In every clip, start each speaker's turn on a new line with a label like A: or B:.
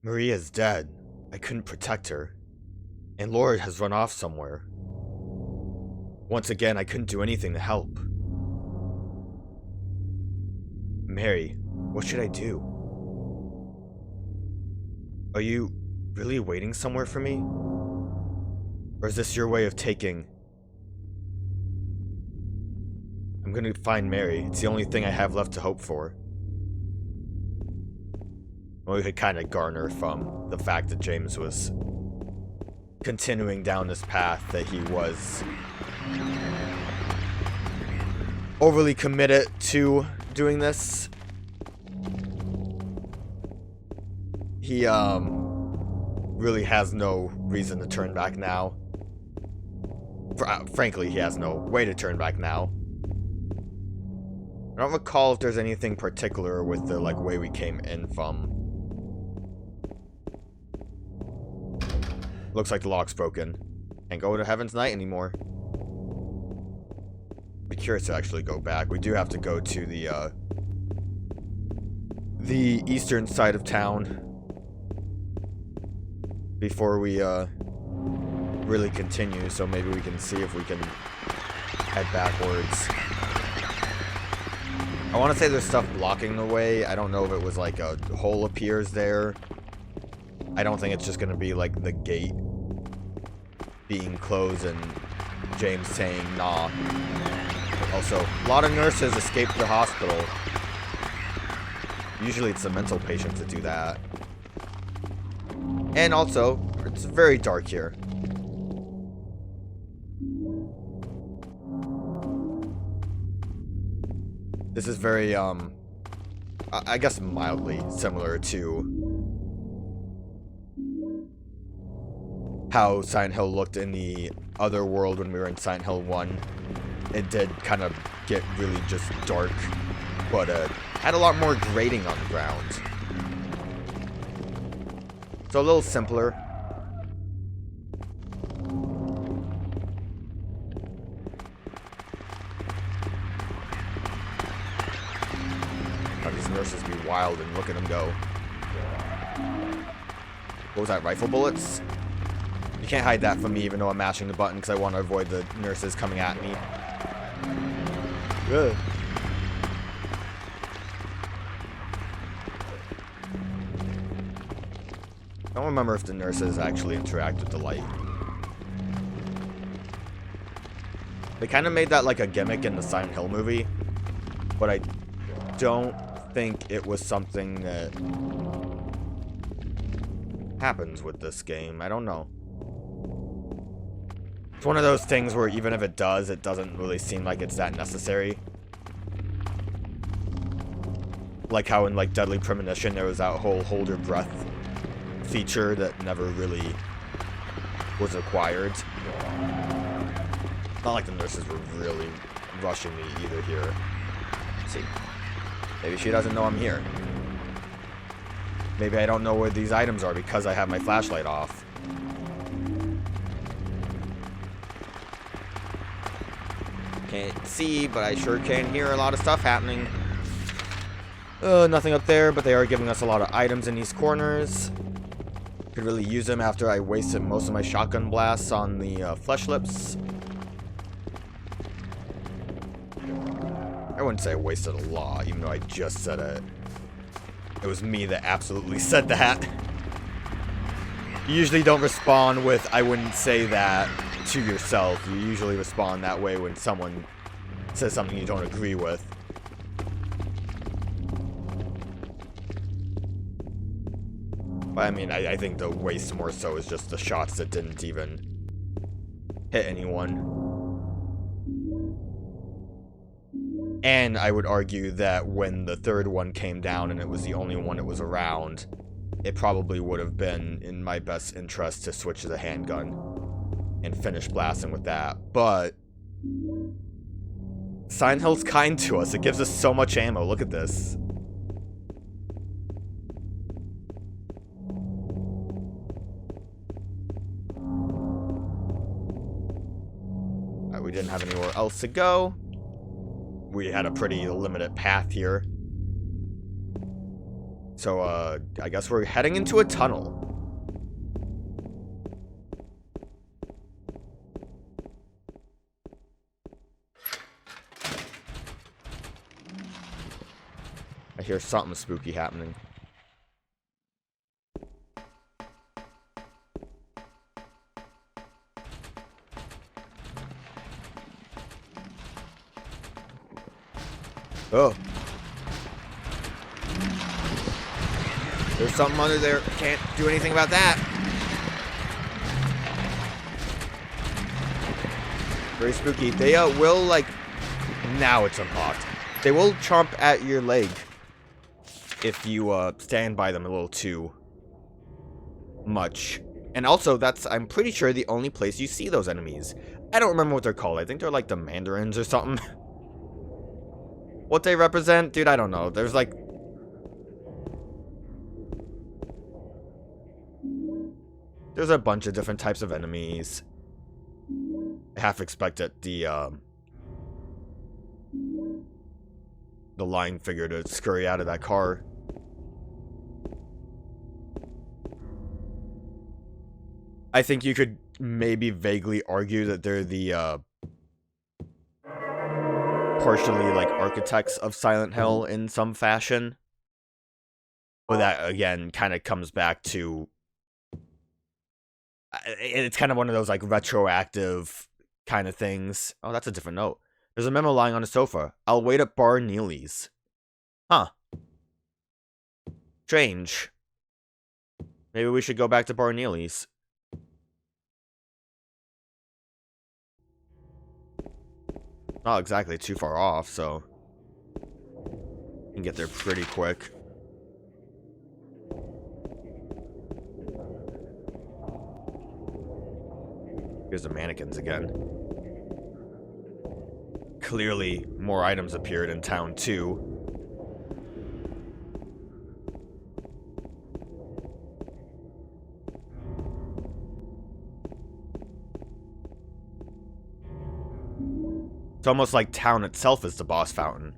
A: Maria's dead. I couldn't protect her. And Laura has run off somewhere. Once again, I couldn't do anything to help. Mary, what should I do? Are you really waiting somewhere for me? Or is this your way of taking... I'm gonna find Mary. It's the only thing I have left to hope for. Well, we could kind of garner from the fact that James was continuing down this path, that he was overly committed to doing this. He really has no reason to turn back now. Frankly, he has no way to turn back now. I don't recall if there's anything particular with the way we came in from. Looks like the lock's broken. Can't go to Heaven's Night anymore. Be curious to actually go back. We do have to go to the eastern side of town before we really continue, so maybe we can see if we can head backwards. I want to say there's stuff blocking the way. I don't know if it was like a hole appears there. I don't think it's just going to be like the gate being closed and James saying nah. Also, a lot of nurses escape the hospital. Usually it's the mental patients that do that. And also, it's very dark here. This is very, I guess mildly similar to how Silent Hill looked in the other world when we were in Silent Hill 1. It did kind of get really just dark, but had a lot more grading on the ground. So a little simpler. These nurses be wild and look at them go. What was that, rifle bullets? You can't hide that from me even though I'm mashing the button because I want to avoid the nurses coming at me. Good. I don't remember if the nurses actually interact with the light. They kind of made that like a gimmick in the Silent Hill movie, but I don't think it was something that happens with this game. I don't know. It's one of those things where even if it does, it doesn't really seem like it's that necessary. Like how in like Deadly Premonition there was that whole hold your breath feature that never really was required. It's not like the nurses were really rushing me either here. Let's see. Maybe she doesn't know I'm here. Maybe I don't know where these items are because I have my flashlight off. Can't see, but I sure can hear a lot of stuff happening. Nothing up there, but they are giving us a lot of items in these corners. Could really use them after I wasted most of my shotgun blasts on the flesh lips. I wouldn't say I wasted a lot, even though I just said it. It was me that absolutely said that. You usually don't respond with, I wouldn't say that, to yourself. You usually respond that way when someone says something you don't agree with. But I mean, I think the waste more so is just the shots that didn't even hit anyone. And I would argue that when the third one came down and it was the only one that was around, it probably would have been in my best interest to switch to the handgun and finish blasting with that. But Silent Hill's kind to us. It gives us so much ammo. Look at this. We didn't have anywhere else to go. We had a pretty limited path here. So, I guess we're heading into a tunnel. I hear something spooky happening. Oh. There's something under there. Can't do anything about that. Very spooky. They will, like... Now it's unlocked. They will chomp at your leg if you stand by them a little too much. And also, that's, I'm pretty sure, the only place you see those enemies. I don't remember what they're called. I think they're like the mandarins or something. What they represent? Dude, I don't know. There's like... There's a bunch of different types of enemies. I half expected the lying figure to scurry out of that car. I think you could maybe vaguely argue that they're the partially like architects of Silent Hill in some fashion. But that again kind of comes back to it's kind of one of those like retroactive kind of things. Oh, that's a different note. There's a memo lying on the sofa. I'll wait at Bar Neely's. Huh. Strange. Maybe we should go back to Bar Neely's. Not exactly too far off, so you can get there pretty quick. Here's the mannequins again. Clearly, more items appeared in town, too. It's almost like town itself is the boss fountain.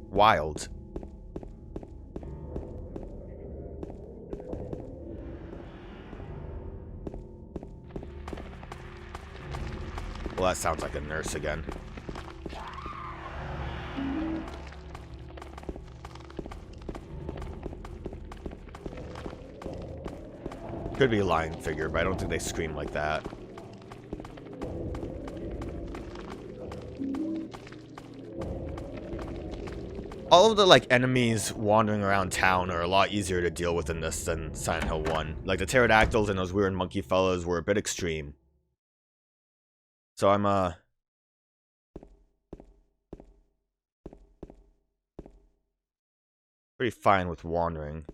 A: Wild. Well, that sounds like a nurse again. Could be a lying figure, but I don't think they scream like that. All of the, like, enemies wandering around town are a lot easier to deal with in this than Silent Hill 1. Like, the pterodactyls and those weird monkey fellas were a bit extreme. So I'm, pretty fine with wandering.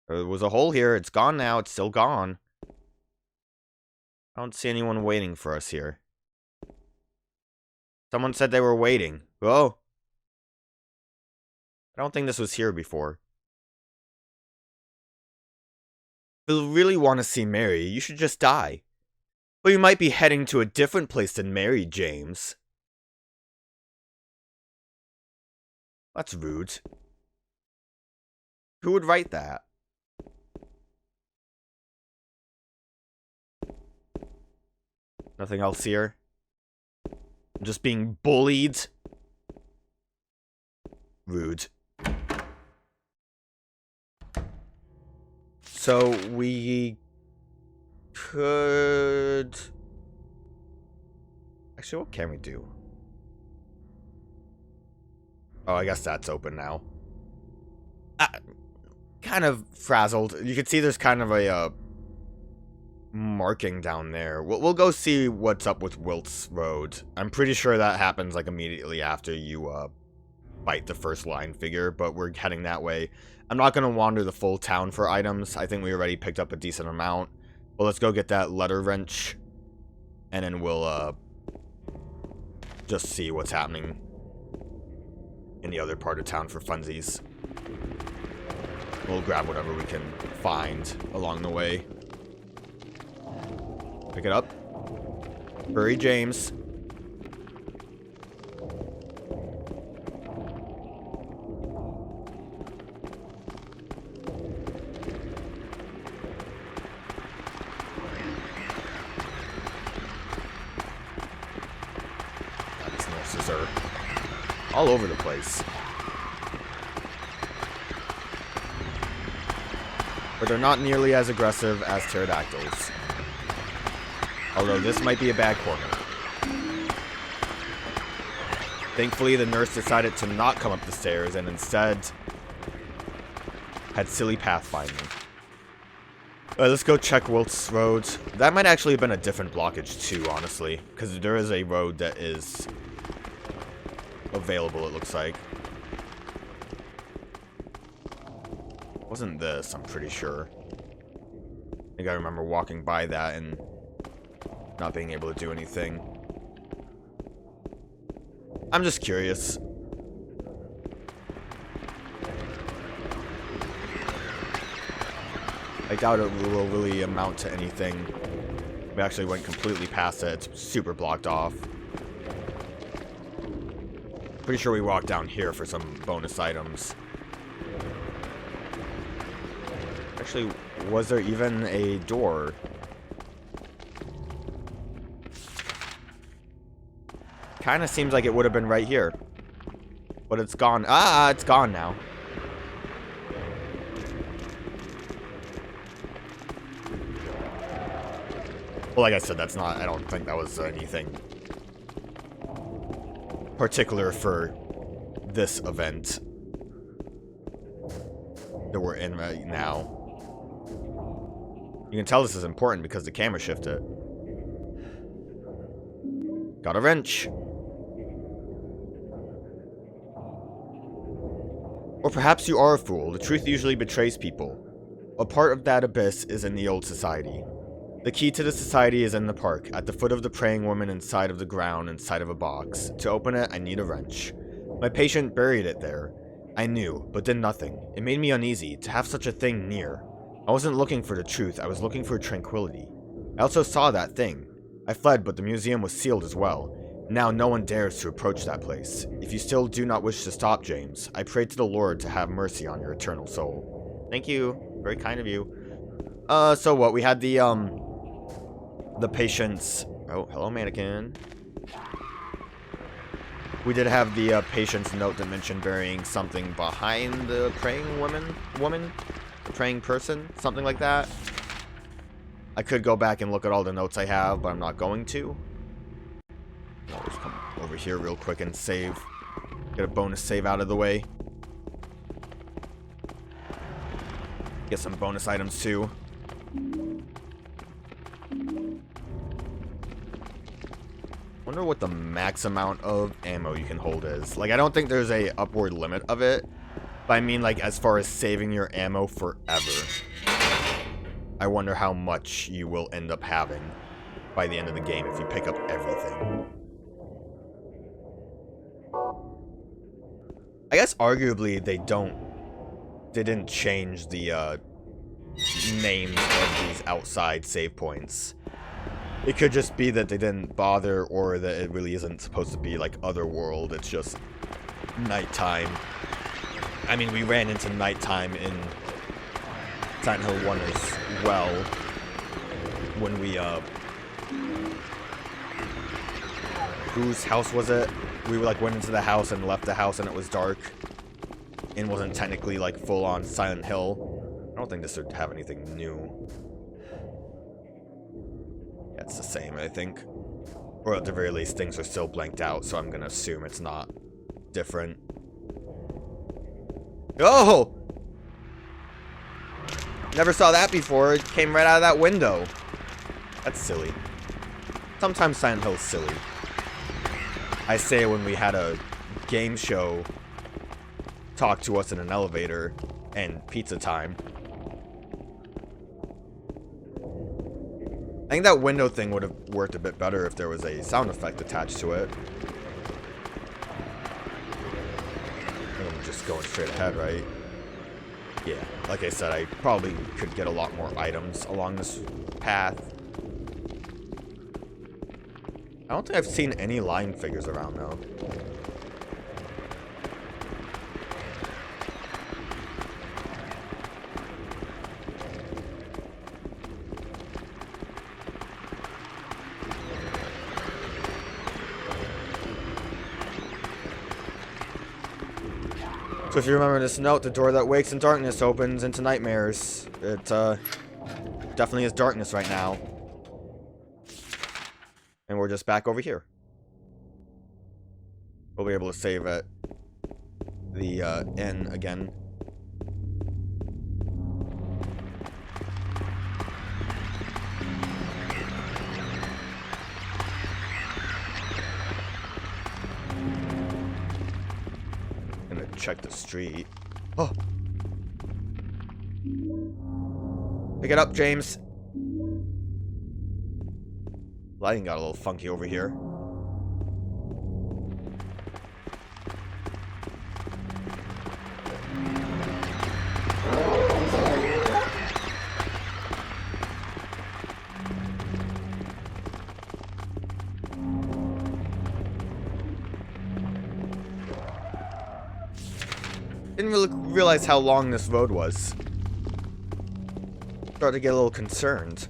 A: There was a hole here. It's gone now. It's still gone. I don't see anyone waiting for us here. Someone said they were waiting. Oh. I don't think this was here before. If you really want to see Mary, you should just die. But you might be heading to a different place than Mary, James. That's rude. Who would write that? Nothing else here? I'm just being bullied? Rude. So we could... Actually, what can we do? Oh, I guess that's open now. Kind of frazzled. You can see there's kind of a marking down there. We'll go see what's up with Wilt's Road. I'm pretty sure that happens like immediately after you fight the first line figure, but we're heading that way. I'm not going to wander the full town for items. I think we already picked up a decent amount. But let's go get that letter wrench. And then we'll just see what's happening in the other part of town for funsies. We'll grab whatever we can find along the way. Pick it up. Hurry, James. closer. All over the place. But they're not nearly as aggressive as pterodactyls. Although this might be a bad corner. Thankfully, the nurse decided to not come up the stairs and instead had silly pathfinding. Let's go check Wilt's Road. That might actually have been a different blockage too, honestly. Because there is a road that is available, it looks like. Wasn't this, I'm pretty sure. I think I remember walking by that and not being able to do anything. I'm just curious. I doubt it will really amount to anything. We actually went completely past it. It's super blocked off. Pretty sure we walked down here for some bonus items. Actually, was there even a door? Kind of seems like it would have been right here. But it's gone. Ah, it's gone now. Well, like I said, that's not, I don't think that was anything particular for this event that we're in right now. You can tell this is important because the camera shifted. Got a wrench. Or perhaps you are a fool. The truth usually betrays people. A part of that abyss is in the old society. The key to the society is in the park, at the foot of the praying woman inside of the ground, inside of a box. To open it, I need a wrench. My patient buried it there. I knew, but did nothing. It made me uneasy to have such a thing near. I wasn't looking for the truth, I was looking for tranquility. I also saw that thing. I fled, but the museum was sealed as well. Now no one dares to approach that place. If you still do not wish to stop, James, I pray to the Lord to have mercy on your eternal soul. Thank you. Very kind of you. So what? We had the patient's... Oh, hello, mannequin. We did have the patient's note that mentioned burying something behind the praying woman? The praying person? Something like that. I could go back and look at all the notes I have, but I'm not going to. I'll just come over here real quick and save. Get a bonus save out of the way. Get some bonus items too. Wonder what the max amount of ammo you can hold is. Like, I don't think there's a upward limit of it. But I mean, like, as far as saving your ammo forever. I wonder how much you will end up having by the end of the game if you pick up everything. I guess arguably they didn't change the names of these outside save points. It could just be that they didn't bother, or that it really isn't supposed to be like Otherworld, it's just nighttime. I mean, we ran into nighttime in Silent Hill 1 as well, when we, whose house was it? We like went into the house and left the house and it was dark, and wasn't technically like full-on Silent Hill. I don't think this would have anything new. It's the same, I think. Or at the very least, things are still blanked out, so I'm gonna assume it's not different. Oh! Never saw that before. It came right out of that window. That's silly. Sometimes Silent Hill's silly. I say when we had a game show talk to us in an elevator and pizza time. I think that window thing would have worked a bit better if there was a sound effect attached to it. I'm just going straight ahead, right? Yeah, like I said, I probably could get a lot more items along this path. I don't think I've seen any line figures around, though. So if you remember this note, the door that wakes in darkness opens into nightmares. It, definitely is darkness right now. And we're just back over here. We'll be able to save at the, N again. Check the street. Oh. Pick it up, James. Lighting got a little funky over here. Didn't really realize how long this road was. Started to get a little concerned.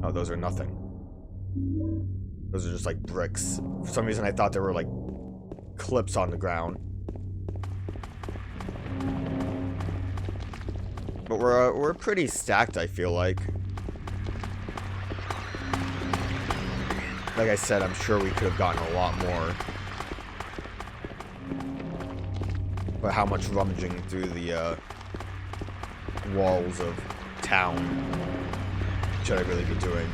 A: Oh, those are nothing. Those are just like bricks. For some reason I thought there were like clips on the ground. But we're pretty stacked, I feel like. Like I said, I'm sure we could have gotten a lot more. But how much rummaging through the walls of town should I really be doing?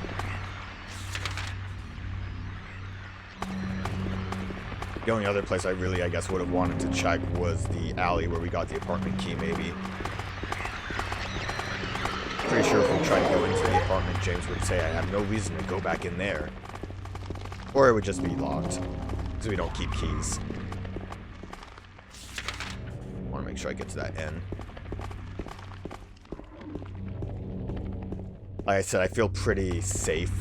A: The only other place I really, I guess, would have wanted to check was the alley where we got the apartment key, maybe. Pretty sure if we tried to go into the apartment, James would say I have no reason to go back in there. Or it would just be locked, because we don't keep keys. I want to make sure I get to that end. Like I said, I feel pretty safe.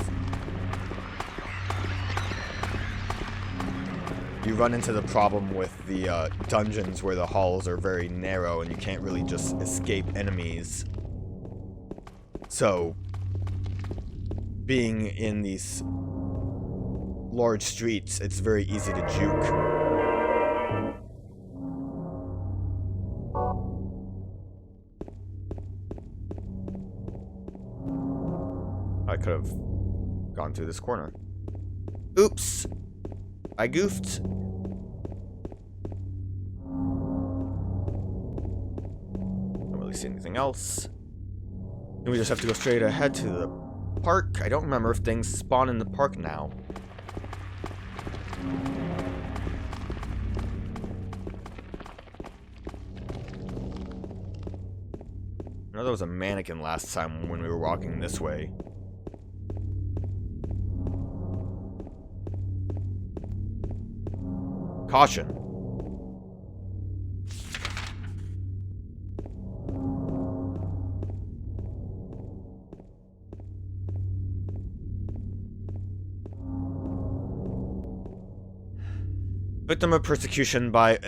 A: You run into the problem with the dungeons where the halls are very narrow and you can't really just escape enemies. So, being in these large streets, it's very easy to juke. I could have gone through this corner. Oops! I goofed. Don't really see anything else. And we just have to go straight ahead to the park. I don't remember if things spawn in the park now. I know there was a mannequin last time when we were walking this way. Caution. Victim of persecution by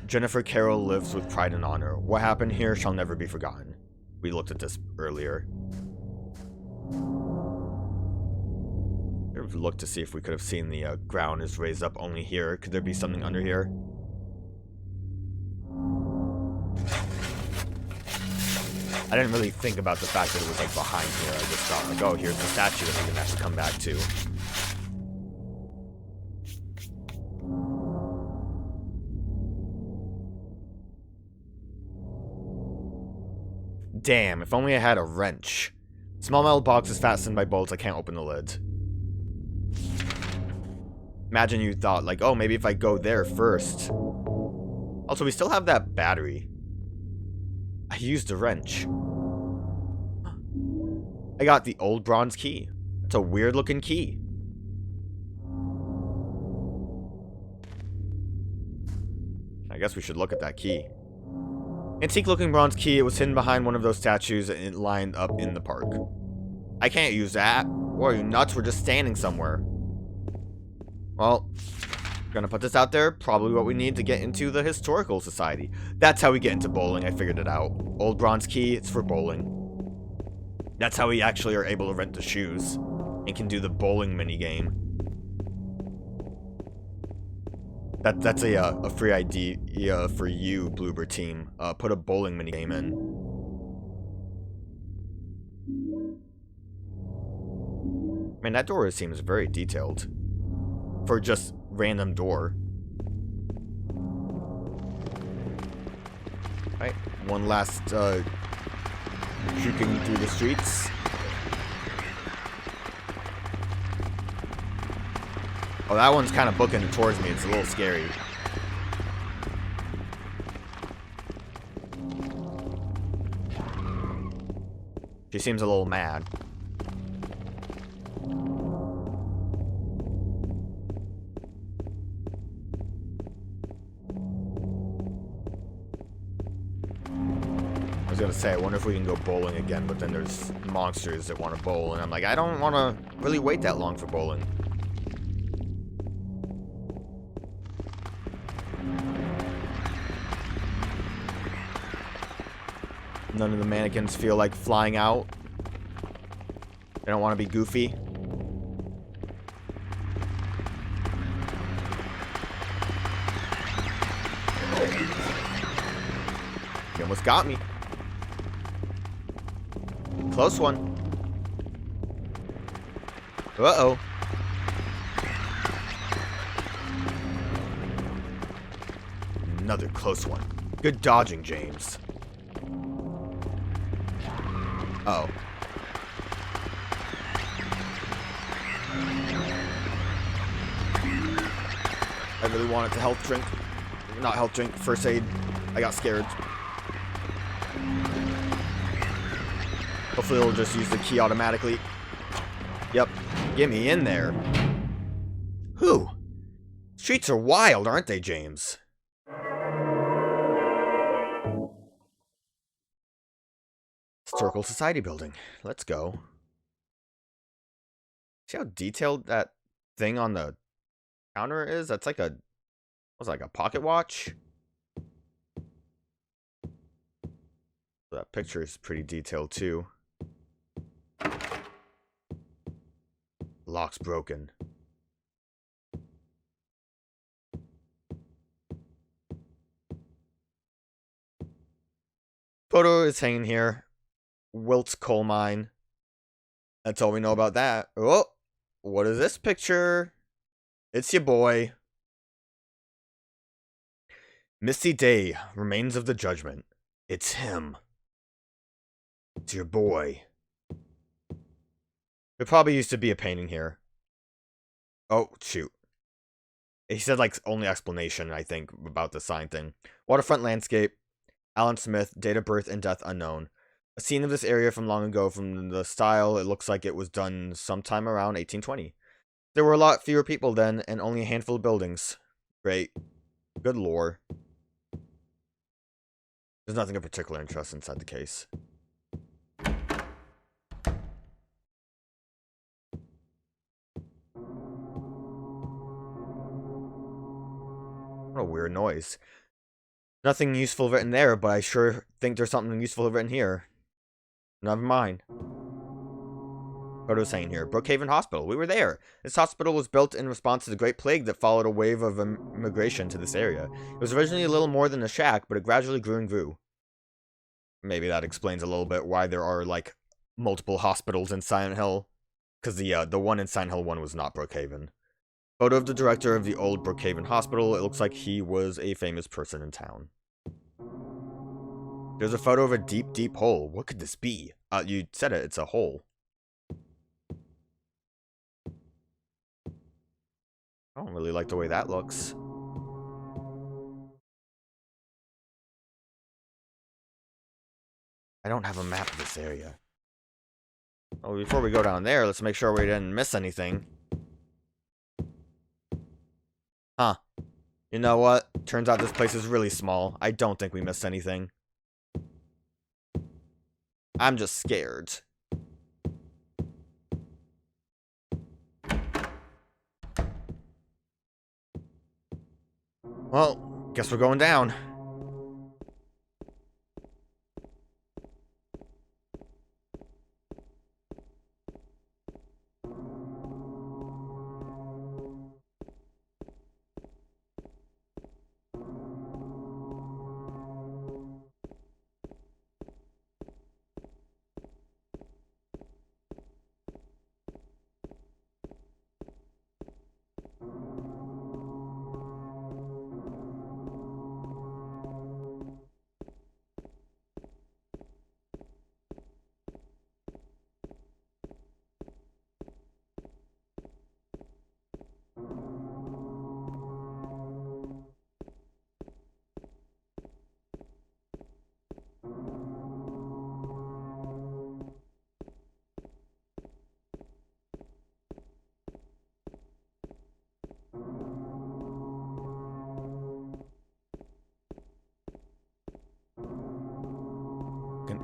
A: Jennifer Carroll lives with pride and honor. What happened here shall never be forgotten. We looked at this earlier. We've looked to see if we could have seen the ground is raised up only here. Could there be something under here? I didn't really think about the fact that it was like behind here. I just thought like, oh, here's the statue that we can actually come back to. Damn, if only I had a wrench. Small metal box is fastened by bolts. I can't open the lid. Imagine you thought, like, oh, maybe if I go there first. Also, we still have that battery. I used a wrench. I got the old bronze key. It's a weird looking key. I guess we should look at that key. Antique looking bronze key. It was hidden behind one of those statues and it lined up in the park. I can't use that. What are you nuts? We're just standing somewhere. Well, Gonna put this out there, probably what we need to get into the historical society. That's how we get into bowling, I figured it out. Old bronze key, it's for bowling. That's how we actually are able to rent the shoes and can do the bowling minigame. That's a free idea for you, Bloober team. Put a bowling minigame in. Man, that door seems very detailed. For just random door. Alright, one last juking through the streets. Oh, that one's kind of booking towards me. It's a little scary. She seems a little mad. I was gonna say, I wonder if we can go bowling again, but then there's monsters that want to bowl, and I'm like, I don't want to really wait that long for bowling. None of the mannequins feel like flying out. They don't want to be goofy. You almost got me. Close one. Uh-oh. Another close one. Good dodging, James. Uh-oh. I really wanted to health drink. Not health drink, first aid. I got scared. Hopefully it'll just use the key automatically. Yep. Get me in there. Whew. Streets are wild, aren't they, James? Historical Society building. Let's go. See how detailed that thing on the counter is? That's like a... What's like a pocket watch? That picture is pretty detailed too. Lock's broken. Photo is hanging here. Wilt's coal mine. That's all we know about that. Oh, what is this picture? It's your boy. Misty Day, Remains of the Judgment. It's him. It's your boy. There probably used to be a painting here. Oh, shoot. He said, like, only explanation, I think, about the sign thing. Waterfront landscape. Alan Smith, date of birth and death unknown. A scene of this area from long ago. From the style, it looks like it was done sometime around 1820. There were a lot fewer people then, and only a handful of buildings. Great. Good lore. There's nothing of particular interest inside the case. What a weird noise. Nothing useful written there, but I sure think there's something useful written here. Never mind. Photo's saying here, Brookhaven Hospital. We were there. This hospital was built in response to the Great Plague that followed a wave of immigration to this area. It was originally a little more than a shack, but it gradually grew and grew. Maybe that explains a little bit why there are, like, multiple hospitals in Silent Hill. Because the one in Silent Hill 1 was not Brookhaven. Photo of the director of the old Brookhaven Hospital. It looks like he was a famous person in town. There's a photo of a deep, deep hole. What could this be? You said it. It's a hole. I don't really like the way that looks. I don't have a map of this area. Oh, before we go down there, let's make sure we didn't miss anything. Huh. You know what? Turns out this place is really small. I don't think we missed anything. I'm just scared. Well, guess we're going down.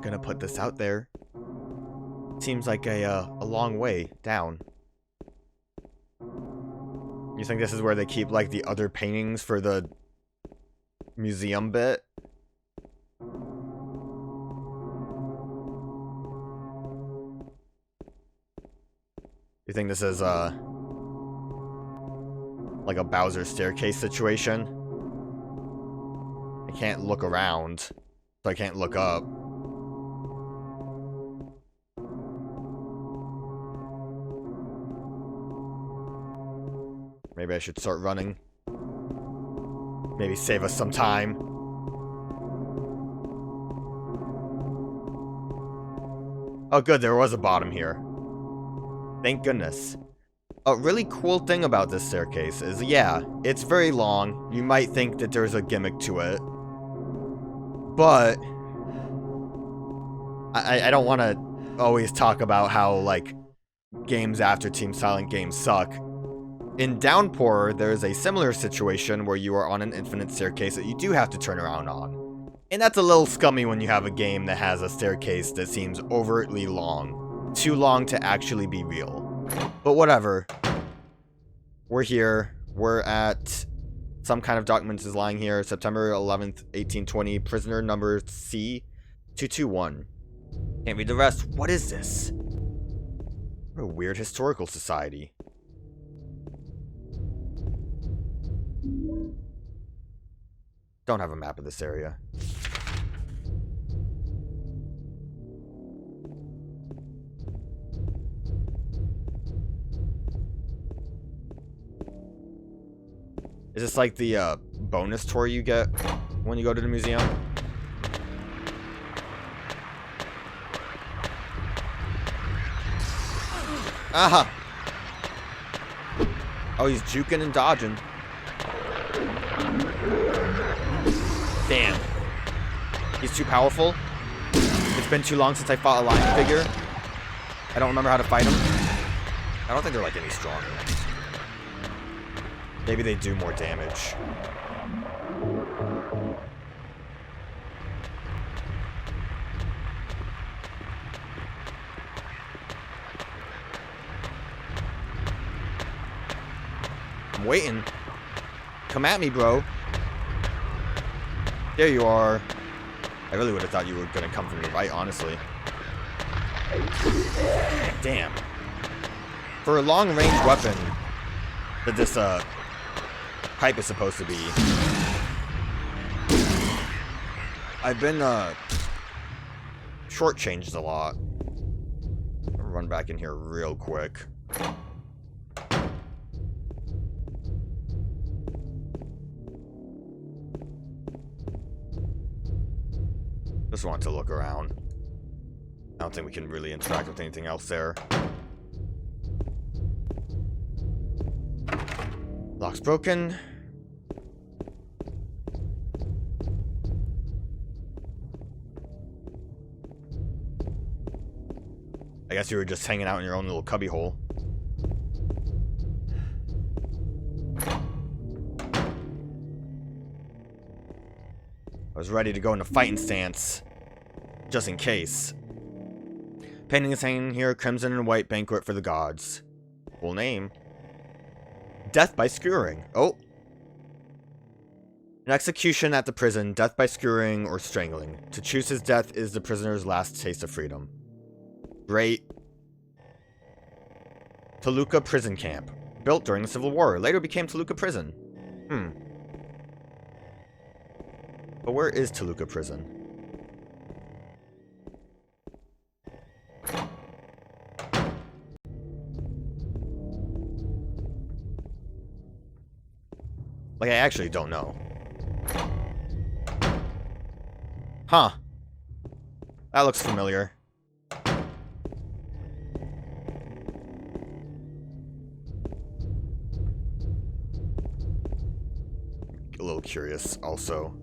A: Gonna put this out there. Seems like a long way down. You think this is where they keep, like, the other paintings for the museum bit? You think this is, like a Bowser staircase situation? I can't look around, so I can't look up. Maybe I should start running. Maybe save us some time. Oh good, there was a bottom here. Thank goodness. A really cool thing about this staircase is, yeah, it's very long. You might think that there's a gimmick to it. But I don't want to always talk about how, like, games after Team Silent games suck. In Downpour, there's a similar situation where you are on an infinite staircase that you do have to turn around on. And that's a little scummy when you have a game that has a staircase that seems overtly long. Too long to actually be real. But whatever. We're here. We're at... Some kind of document is lying here. September 11th, 1820. Prisoner number C221. Can't read the rest. What is this? What a weird historical society. Don't have a map of this area. Is this like the bonus tour you get when you go to the museum? Aha! Oh, he's juking and dodging. Damn. He's too powerful. It's been too long since I fought a lion figure. I don't remember how to fight him. I don't think they're like any stronger. Maybe they do more damage. I'm waiting. Come at me, bro. There you are. I really would have thought you were going to come from the right, honestly. Damn. For a long-range weapon that this pipe is supposed to be, I've been shortchanged a lot. I'll run back in here real quick. Just want to look around. I don't think we can really interact with anything else there. Lock's broken. I guess you were just hanging out in your own little cubby hole. I was ready to go into fighting stance, just in case. Painting is hanging here, crimson and white banquet for the gods. Full name. Death by skewering. Oh. An execution at the prison, death by skewering or strangling. To choose his death is the prisoner's last taste of freedom. Great. Toluca Prison Camp. Built during the Civil War. Later became Toluca Prison. But where is Toluca Prison? Like, I actually don't know. Huh. That looks familiar. A little curious, also.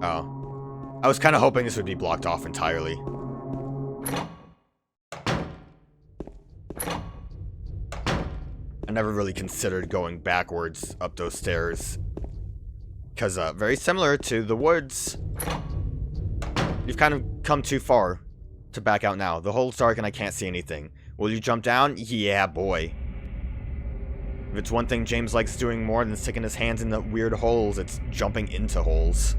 A: Oh. I was kind of hoping this would be blocked off entirely. I never really considered going backwards up those stairs. Because, very similar to the woods, you've kind of come too far to back out now. The hole's dark and I can't see anything. Will you jump down? Yeah, boy. If it's one thing James likes doing more than sticking his hands in the weird holes, it's jumping into holes.